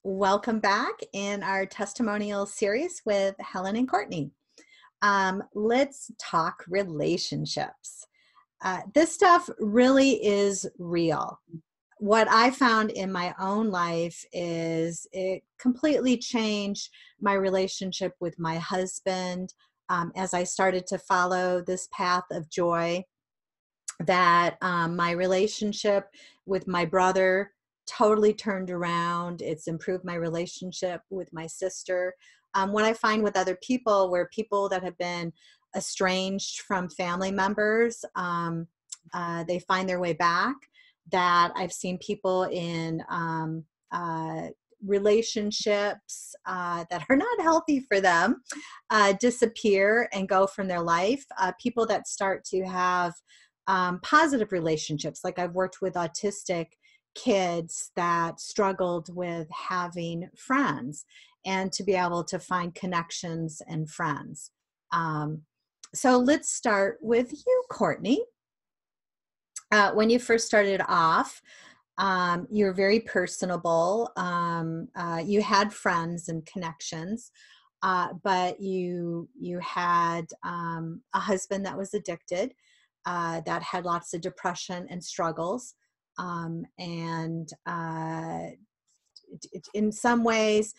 Welcome back in our testimonial series with Helen and Courtney. Let's talk relationships. This stuff really is real. What I found in my own life is it completely changed my relationship with my husband as I started to follow this path of joy, that my relationship with my brother totally turned around. It's improved my relationship with my sister. What I find with other people, where people that have been estranged from family members, they find their way back. That I've seen people in relationships that are not healthy for them disappear and go from their life. People that start to have positive relationships. Like I've worked with autistic kids that struggled with having friends and to be able to find connections and friends. So let's start with you, Courtney. When you first started off, you were very personable. You had friends and connections, but you had a husband that was addicted, that had lots of depression and struggles. And in some ways,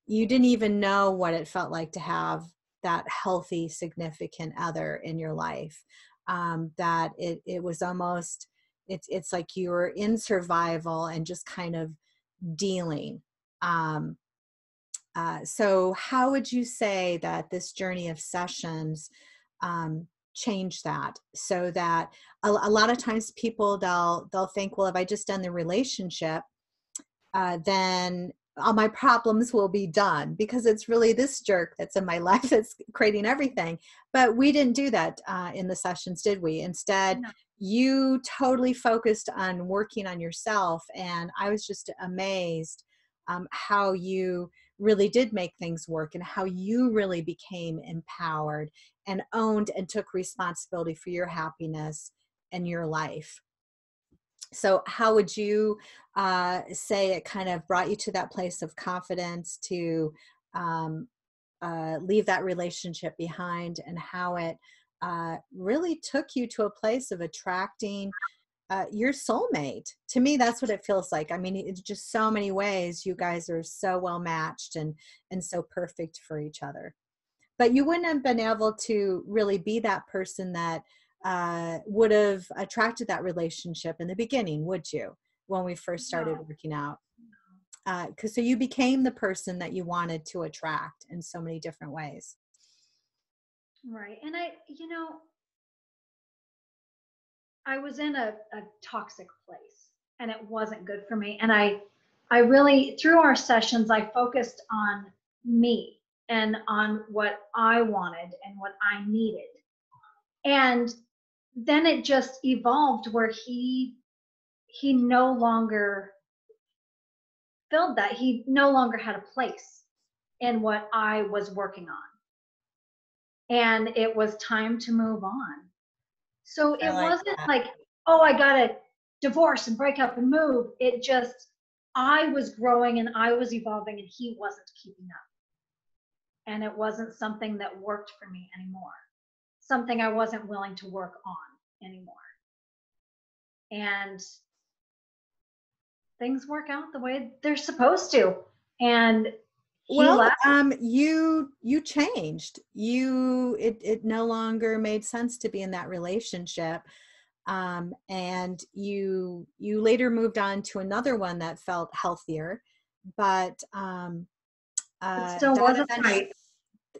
you didn't even know what it felt like to have that healthy, significant other in your life. That it was almost, it's like you were in survival and just kind of dealing. So how would you say that this journey of sessions change that, so that a lot of times people, they'll think, well, if I just done the relationship, then all my problems will be done, because it's really this jerk that's in my life that's creating everything. But we didn't do that in the sessions, did we? Instead, No. you totally focused on working on yourself, and I was just amazed how you really did make things work, and how you really became empowered and owned and took responsibility for your happiness and your life. So how would you say it kind of brought you to that place of confidence to leave that relationship behind, and how it really took you to a place of attracting your soulmate? To me, that's what it feels like. I mean, it's just so many ways you guys are so well matched and so perfect for each other. But you wouldn't have been able to really be that person that would have attracted that relationship in the beginning, would you, when we first started No. working out? So you became the person that you wanted to attract in so many different ways. Right. And I was in a toxic place and it wasn't good for me. And I really, through our sessions, I focused on me and on what I wanted and what I needed. And then it just evolved where he no longer filled that. He no longer had a place in what I was working on. And it was time to move on. So I it like wasn't that. like, oh, I got to divorce and break up and move. It just, I was growing and I was evolving and he wasn't keeping up. And it wasn't something that worked for me anymore, something I wasn't willing to work on anymore. And things work out the way they're supposed to. And he Well, left. you changed. It no longer made sense to be in that relationship, and you later moved on to another one that felt healthier, but It still that wasn't eventually, right.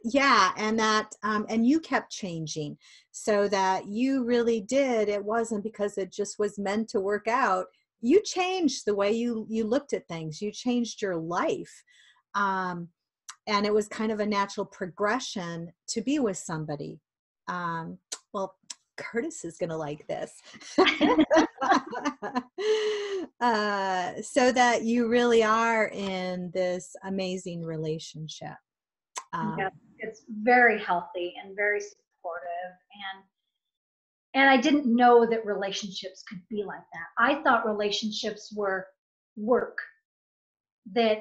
yeah, and that and you kept changing, so that you really did. It wasn't because it just was meant to work out. You changed the way you looked at things. You changed your life. Um, and it was kind of a natural progression to be with somebody. Um, well, Curtis is going to like this. So that you really are in this amazing relationship. Yes, Um, it's very healthy and very supportive. And I didn't know that relationships could be like that. I thought relationships were work, that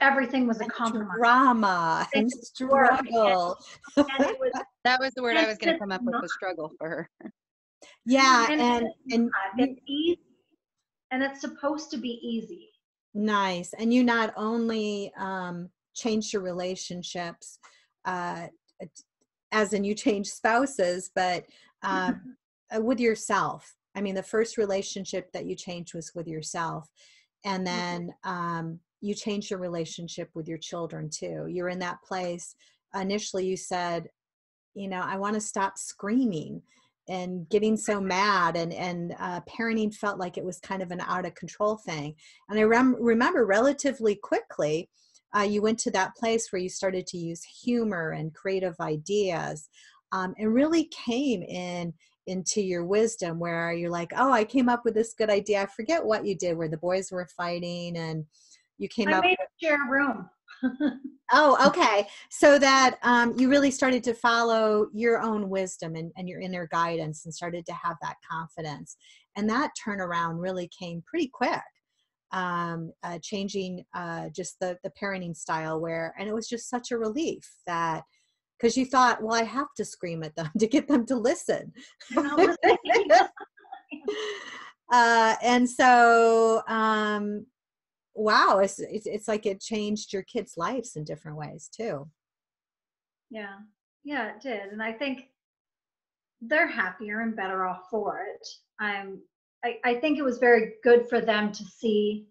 everything was a And compromise. drama and Work struggle. and it was, That was the word I and was going to it's come up with, not, the struggle for her. Yeah, and and it's easy, and it's supposed to be easy. nice. And you not only changed your relationships, uh, as in you change spouses, but with yourself. I mean, the first relationship that you changed was with yourself. And then you changed your relationship with your children too. You're in that place. Initially, you said, you know, I want to stop screaming and getting so mad, and parenting felt like it was kind of an out of control thing. And I remember relatively quickly, you went to that place where you started to use humor and creative ideas, and really came into your wisdom, where you're like, oh, I came up with this good idea. I forget what you did, where the boys were fighting and you came I up made with, a share room. oh, okay. So that you really started to follow your own wisdom and your inner guidance, and started to have that confidence. And that turnaround really came pretty quick, changing just the parenting style, and it was just such a relief that, because you thought, well, I have to scream at them to get them to listen. They're not listening. And so, wow, it's like it changed your kids' lives in different ways too. Yeah, it did, and I think they're happier and better off for it. I think it was very good for them to see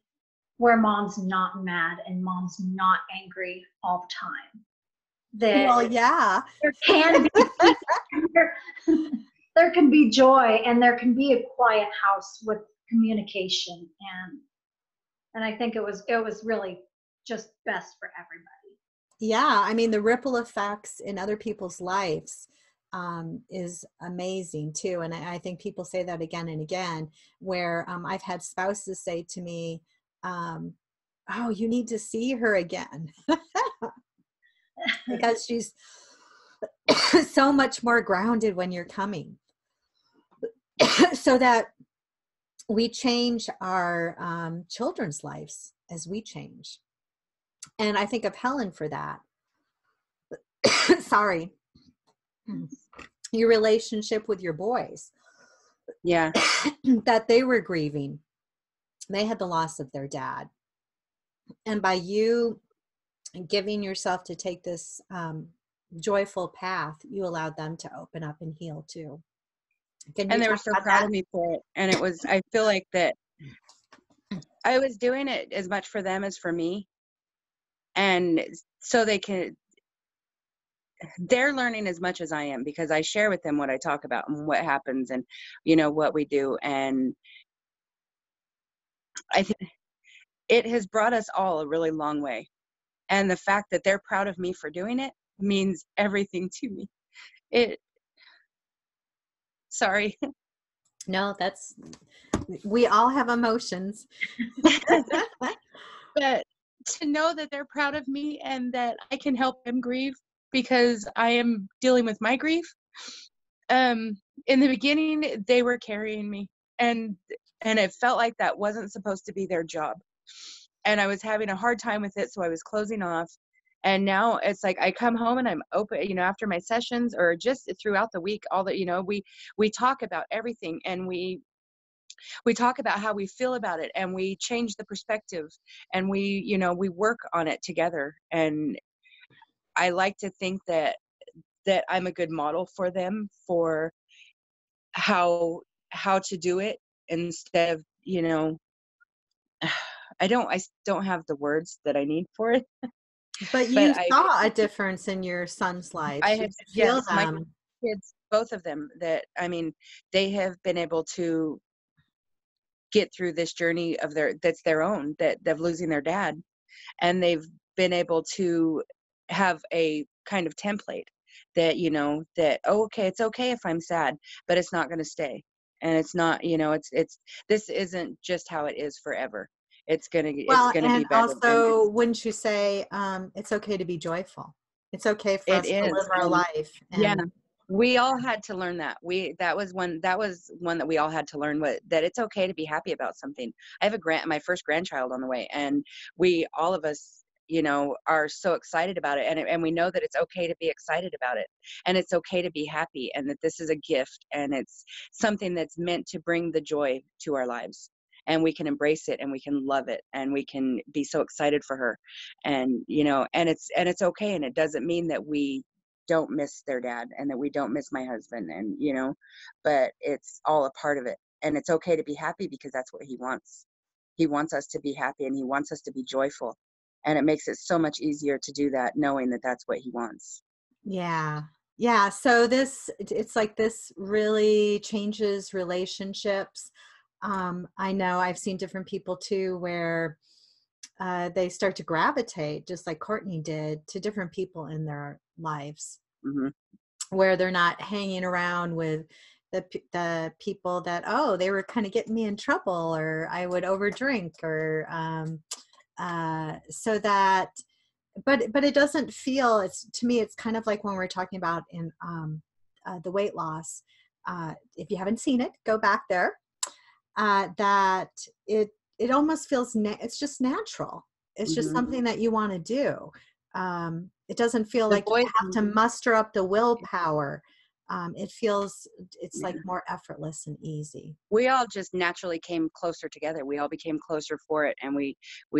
where mom's not mad and mom's not angry all the time. That Well, yeah. there can be there can be joy, and there can be a quiet house with communication, and I think it was really just best for everybody. Yeah, I mean, the ripple effects in other people's lives is amazing too. And I think people say that again and again, where I've had spouses say to me, oh, you need to see her again because she's so much more grounded when you're coming. So that we change our children's lives as we change. And I think of Helen for that. Sorry. Your relationship with your boys. Yeah. That they were grieving. They had the loss of their dad. And by you giving yourself to take this joyful path, you allowed them to open up and heal too. And they were so proud of me for it. And it was, I feel like that I was doing it as much for them as for me. And so they're learning as much as I am, because I share with them what I talk about and what happens and, you know, what we do. And I think it has brought us all a really long way. And the fact that they're proud of me for doing it means everything to me. Sorry. No, we all have emotions. But to know that they're proud of me and that I can help them grieve because I am dealing with my grief. In the beginning, they were carrying me, and it felt like that wasn't supposed to be their job. And I was having a hard time with it, so I was closing off. And now it's like I come home and I'm open, you know, after my sessions or just throughout the week, all that, you know, we talk about everything, and we talk about how we feel about it, and we change the perspective, and we work on it together. And I like to think that I'm a good model for them for how to do it, instead of, you know, I don't have the words that I need for it. But you saw a difference in your son's life. I You have, could feel yes, my them. kids, both of them, that, I mean, they have been able to get through this journey of that's their own, that of losing their dad. And they've been able to have a kind of template that, you know, that, oh, okay, it's okay if I'm sad, but it's not going to stay. And it's not, you know, it's this isn't just how it is forever. It's going to be better. Also, wouldn't you say it's okay to be joyful? It's okay for It us to is. live our life. Yeah. And We all had to learn that. That was one that we all had to learn, that it's okay to be happy about something. I have my first grandchild on the way, and all of us, are so excited about it, and we know that it's okay to be excited about it, and it's okay to be happy, and that this is a gift, and it's something that's meant to bring the joy to our lives, and we can embrace it, and we can love it, and we can be so excited for her, and it's okay, and it doesn't mean that we don't miss their dad and that we don't miss my husband, and but it's all a part of it, and it's okay to be happy because that's what he wants. He wants us to be happy, and he wants us to be joyful, and it makes it so much easier to do that knowing that that's what he wants. Yeah. Yeah. So it's like this really changes relationships. I know I've seen different people too, where they start to gravitate, just like Courtney did, to different people in their lives, Hmm. where they're not hanging around with the people that, oh, they were kind of getting me in trouble, or I would overdrink, or so that, but it doesn't feel, it's, to me, it's kind of like when we're talking about in the weight loss. If you haven't seen it, go back there. That it almost feels it's just natural. It's just Hmm. something that you want to do. It doesn't feel The like you boys, have to muster up the willpower. It feels, it's yeah. like more effortless and easy. We all just naturally came closer together. We all became closer for it, and we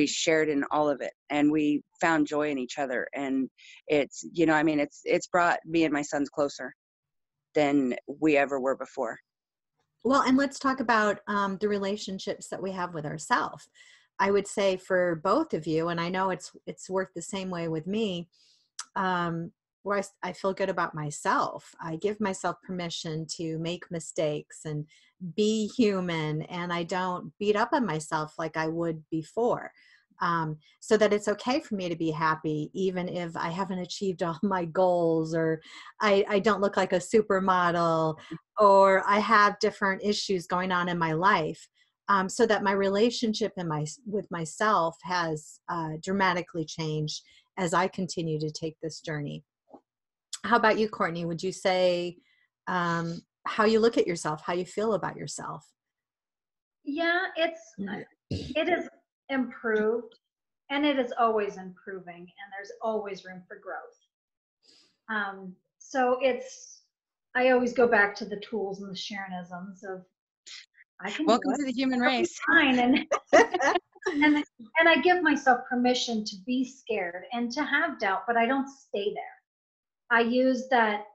shared in all of it, and we found joy in each other, and it's it's brought me and my sons closer than we ever were before. Well, and let's talk about the relationships that we have with ourselves. I would say for both of you, and I know it's worked the same way with me, where I feel good about myself. I give myself permission to make mistakes and be human, and I don't beat up on myself like I would before. So that it's okay for me to be happy, even if I haven't achieved all my goals, or I don't look like a supermodel, or I have different issues going on in my life. So that my relationship with myself has dramatically changed as I continue to take this journey. How about you, Courtney? Would you say how you look at yourself, how you feel about yourself? Yeah, it is improved, and it is always improving, and there's always room for growth. So I always go back to the tools and the Sharonisms of, I can do Welcome it. to the human It'll be race. fine. And I give myself permission to be scared and to have doubt, but I don't stay there. I use that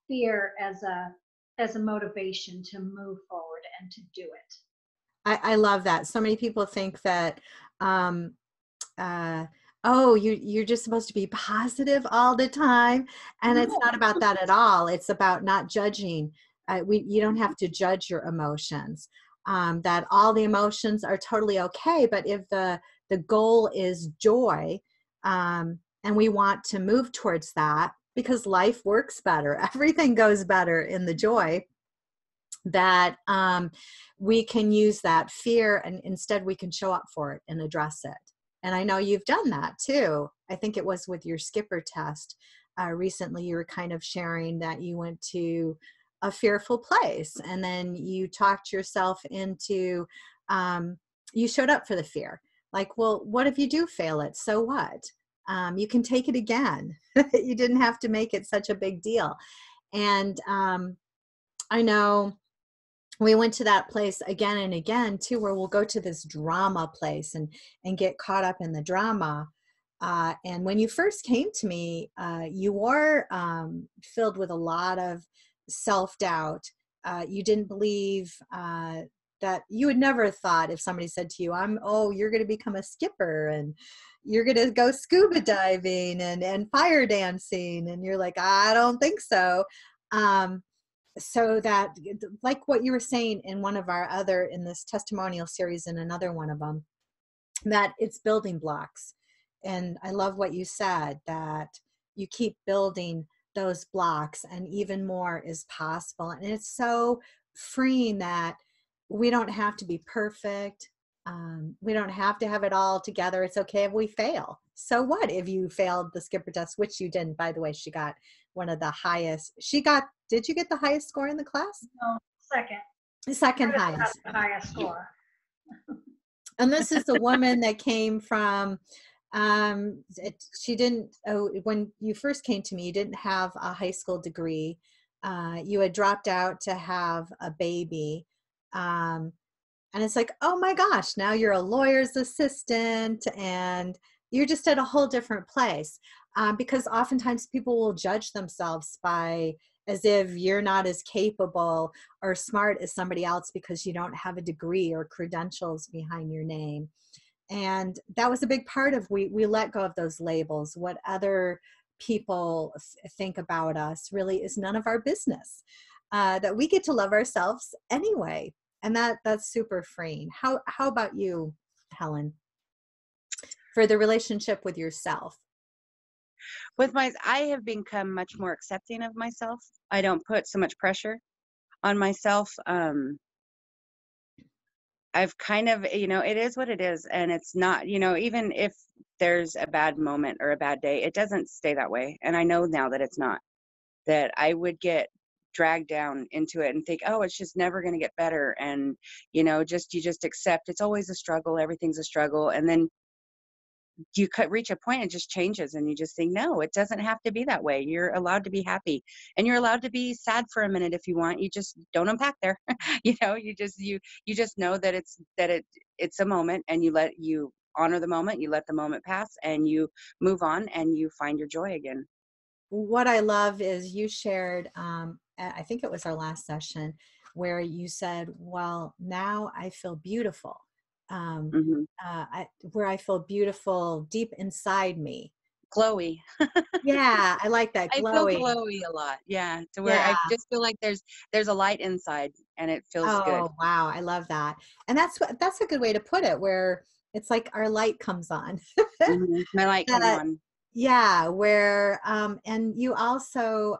fear as a motivation to move forward and to do it. I love that. So many people think that um, oh, you're just supposed to be positive all the time, and it's No. not about that at all. It's about not judging. You don't have to judge your emotions. That all the emotions are totally okay, but if the goal is joy, and we want to move towards that, because life works better, everything goes better in the joy, that we can use that fear, and instead we can show up for it and address it. And I know you've done that too. I think it was with your skipper test recently. You were kind of sharing that you went to a fearful place, and then you talked yourself into, you showed up for the fear. Like, well, what if you do fail it? So what? You can take it again. You didn't have to make it such a big deal. And I know we went to that place again and again too, where we'll go to this drama place and get caught up in the drama. And when you first came to me, you were filled with a lot of self-doubt. You didn't believe that, you would never have thought, if somebody said to you, you're going to become a skipper, and you're going to go scuba diving and fire dancing. And you're like, I don't think so. So that, like what you were saying in one of our other, in this testimonial series, in another one of them, that it's building blocks. And I love what you said, that you keep building those blocks and even more is possible. And it's so freeing that we don't have to be perfect. We don't have to have it all together. It's okay if we fail. So what if you failed the skipper test, which you didn't, by the way? She got one of the highest. Did you get the highest score in the class? No, second. The second Got highest. the highest score. And this is the woman that came from, she didn't, when you first came to me, you didn't have a high school degree. You had dropped out to have a baby. And it's like, oh my gosh, now you're a lawyer's assistant and you're just at a whole different place. Because oftentimes people will judge themselves as if you're not as capable or smart as somebody else because you don't have a degree or credentials behind your name. And that was a big part of, we let go of those labels. What other people think about us really is none of our business. That we get to love ourselves anyway. And that's super freeing. How about you, Helen, for the relationship with yourself? I have become much more accepting of myself. I don't put so much pressure on myself. I've kind of, it is what it is. And it's not, even if there's a bad moment or a bad day, it doesn't stay that way. And I know now that it's not, that I would get dragged down into it and think, oh, it's just never going to get better. And, you just accept it's always a struggle. Everything's a struggle. And then you could reach a point, it just changes, and you just think, no, it doesn't have to be that way. You're allowed to be happy, and you're allowed to be sad for a minute if you want. You just don't unpack there. You just know that it's a moment, and you honor the moment, you let the moment pass, and you move on, and you find your joy again. What I love is you shared, I think it was our last session, where you said, well, now I feel beautiful. Mm-hmm. Where I feel beautiful deep inside me. Glowy. Yeah, I like that. I feel Glowy. glowy a lot. Yeah, to where I just feel like there's a light inside, and it feels good. Oh, wow. I love that. And that's a good way to put it, where it's like our light comes on. Mm-hmm. My light comes on. Yeah, where, and you also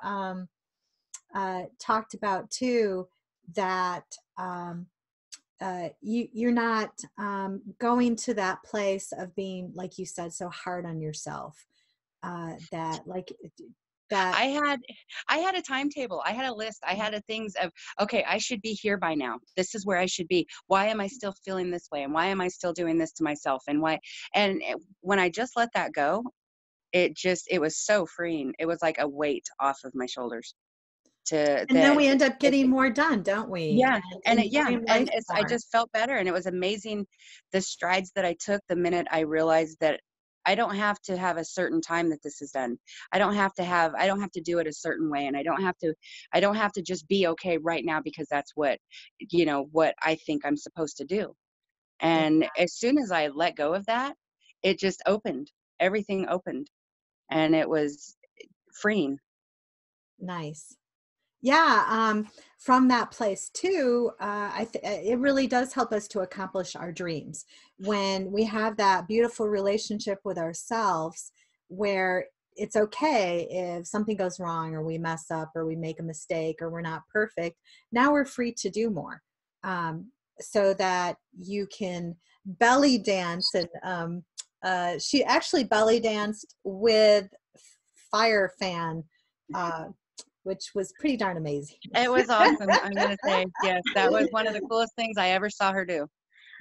talked about too, that you're not going to that place of being, like you said, so hard on yourself. That I had a timetable. I had a list. I had things of, okay, I should be here by now. This is where I should be. Why am I still feeling this way? And why am I still doing this to myself? And why? And when I just let that go, it was so freeing. It was like a weight off of my shoulders. And then we end up getting more done, don't we? Yeah. And I more. just felt better. And it was amazing the strides that I took the minute I realized that I don't have to have a certain time that this is done. I don't have to do it a certain way. And I don't have to just be okay right now because that's what I think I'm supposed to do. And as soon as I let go of that, it just opened. Everything opened. And it was freeing. Nice. Yeah, from that place too, it really does help us to accomplish our dreams when we have that beautiful relationship with ourselves, where it's okay if something goes wrong or we mess up or we make a mistake or we're not perfect. Now we're free to do more, so that you can belly dance. And she actually belly danced with fire fan. Which was pretty darn amazing. It was awesome. I'm going to say, yes, that was one of the coolest things I ever saw her do.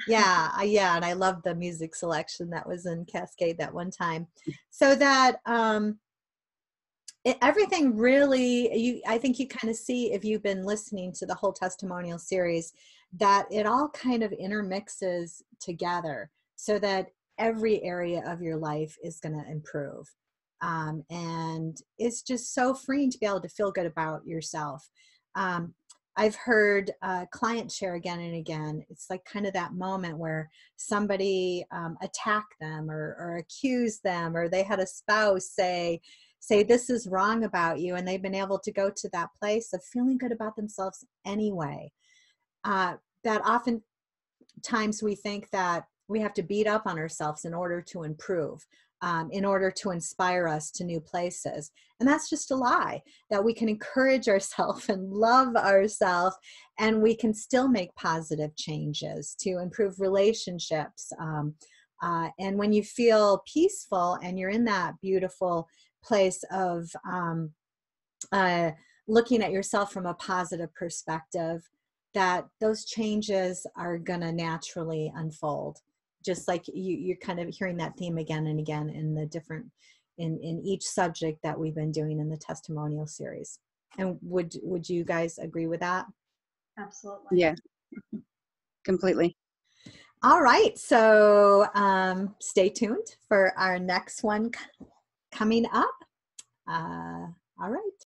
Yeah. And I love the music selection that was in Cascade that one time. So that everything really, I think you kind of see, if you've been listening to the whole testimonial series, that it all kind of intermixes together so that every area of your life is going to improve. And it's just so freeing to be able to feel good about yourself. I've heard clients share again and again. It's like kind of that moment where somebody attacked them or accused them, or they had a spouse say this is wrong about you, and they've been able to go to that place of feeling good about themselves anyway. That oftentimes we think that we have to beat up on ourselves in order to improve. In order to inspire us to new places. And that's just a lie, that we can encourage ourselves and love ourselves, and we can still make positive changes to improve relationships. And when you feel peaceful and you're in that beautiful place of looking at yourself from a positive perspective, that those changes are going to naturally unfold. Just like you're kind of hearing that theme again and again in the different, in each subject that we've been doing in the testimonial series. And would you guys agree with that? Absolutely. Yeah, completely. All right. So stay tuned for our next one coming up. All right.